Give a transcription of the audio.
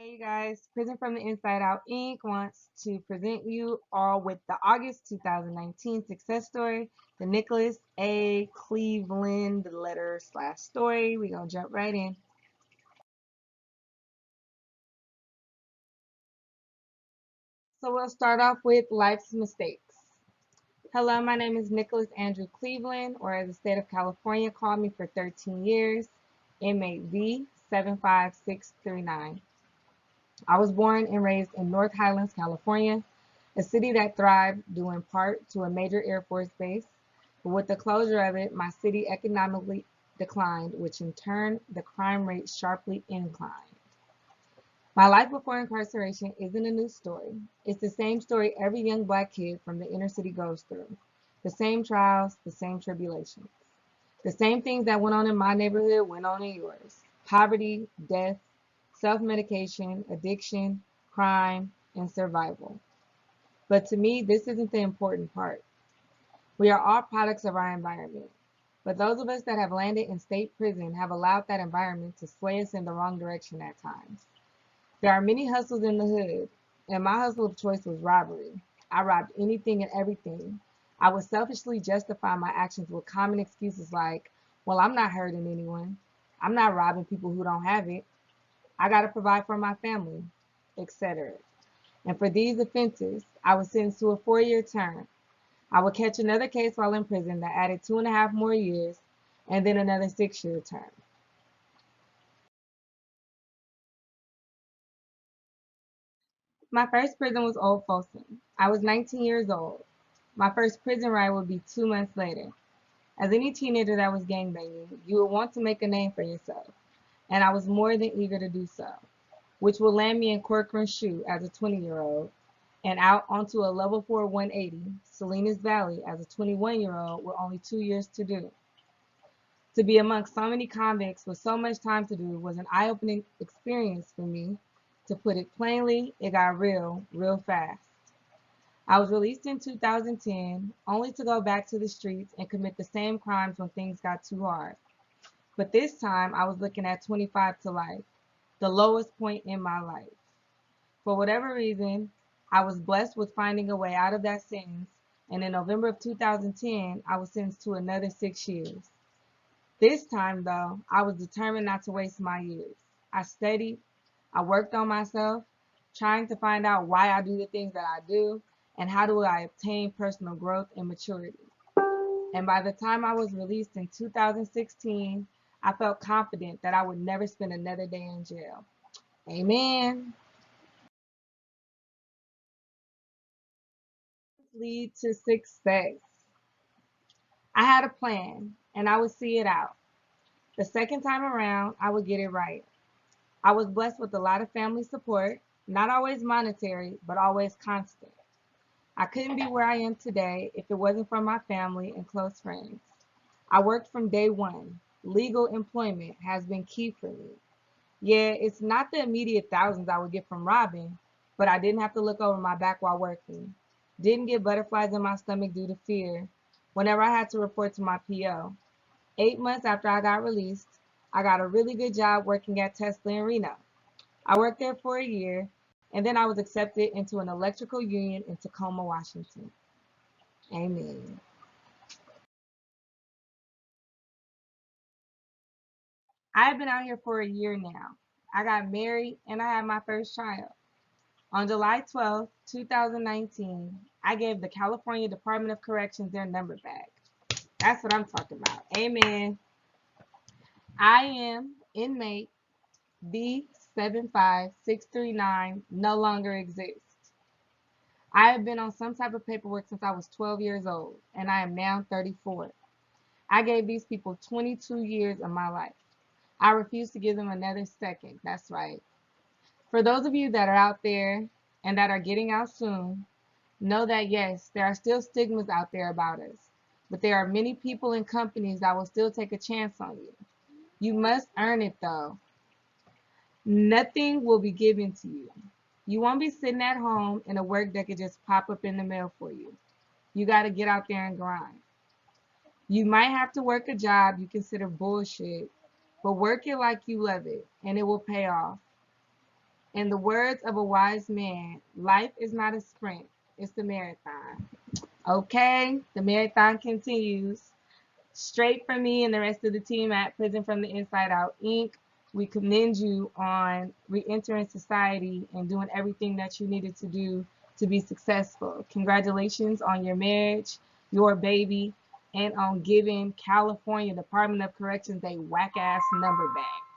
Hey you guys, Prison from the Inside Out Inc. wants to present you all with the August 2019 success story, the Nicholas A. Cleveland letter/story. We're going to jump right in. So we'll start off with life's mistakes. Hello, my name is Nicholas Andrew Cleveland, or as the state of California called me for 13 years, inmate V75639. I was born and raised in North Highlands, California, a city that thrived due in part to a major Air Force base. But with the closure of it, my city economically declined, which in turn, the crime rate sharply inclined. My life before incarceration isn't a new story. It's the same story every young black kid from the inner city goes through. The same trials, the same tribulations. The same things that went on in my neighborhood went on in yours. Poverty, death, self-medication, addiction, crime, and survival. But to me, this isn't the important part. We are all products of our environment. But those of us that have landed in state prison have allowed that environment to sway us in the wrong direction at times. There are many hustles in the hood, and my hustle of choice was robbery. I robbed anything and everything. I would selfishly justify my actions with common excuses like, well, I'm not hurting anyone. I'm not robbing people who don't have it. I got to provide for my family, etc. And for these offenses, I was sentenced to a 4-year term. I would catch another case while in prison that added 2.5 more years, and then another 6-year term. My first prison was Old Folsom. I was 19 years old. My first prison ride would be 2 months later. As any teenager that was gangbanging, you would want to make a name for yourself, and I was more than eager to do so, which would land me in Corcoran Shoe as a 20-year-old and out onto a level 4 180, Salinas Valley, as a 21-year-old with only 2 years to do. To be amongst so many convicts with so much time to do was an eye-opening experience for me. To put it plainly, it got real, real fast. I was released in 2010, only to go back to the streets and commit the same crimes when things got too hard. But this time, I was looking at 25 to life, the lowest point in my life. For whatever reason, I was blessed with finding a way out of that sentence, and in November of 2010, I was sentenced to another 6 years. This time, though, I was determined not to waste my years. I studied, I worked on myself, trying to find out why I do the things that I do, and how do I obtain personal growth and maturity. And by the time I was released in 2016, I felt confident that I would never spend another day in jail. Amen. Lead to success. I had a plan, and I would see it out. The second time around, I would get it right. I was blessed with a lot of family support, not always monetary, but always constant. I couldn't be where I am today if it wasn't for my family and close friends. I worked from day one. Legal employment has been key for me. Yeah, it's not the immediate thousands I would get from robbing, but I didn't have to look over my back while working. Didn't get butterflies in my stomach due to fear whenever I had to report to my PO. 8 months after I got released, I got a really good job working at Tesla in Reno. I worked there for a year, and then I was accepted into an electrical union in Tacoma, Washington. Amen. I've been out here for a year now. I got married and I had my first child. On July 12th, 2019, I gave the California Department of Corrections their number back. That's what I'm talking about. Amen. I am inmate B75639, no longer exists. I have been on some type of paperwork since I was 12 years old, and I am now 34. I gave these people 22 years of my life. I refuse to give them another second. That's right. For those of you that are out there and that are getting out soon, know that yes, there are still stigmas out there about us, but there are many people and companies that will still take a chance on you. You must earn it though. Nothing will be given to you. You won't be sitting at home and a work that could just pop up in the mail for you. You got to get out there and grind. You might have to work a job you consider bullshit, but work it like you love it and it will pay off. In the words of a wise man, life is not a sprint, it's a marathon. Okay, the marathon continues. Straight from me and the rest of the team at Prison from the Inside Out Inc., we commend you on re-entering society and doing everything that you needed to do to be successful. Congratulations on your marriage, your baby, and on giving California Department of Corrections a whack-ass number back.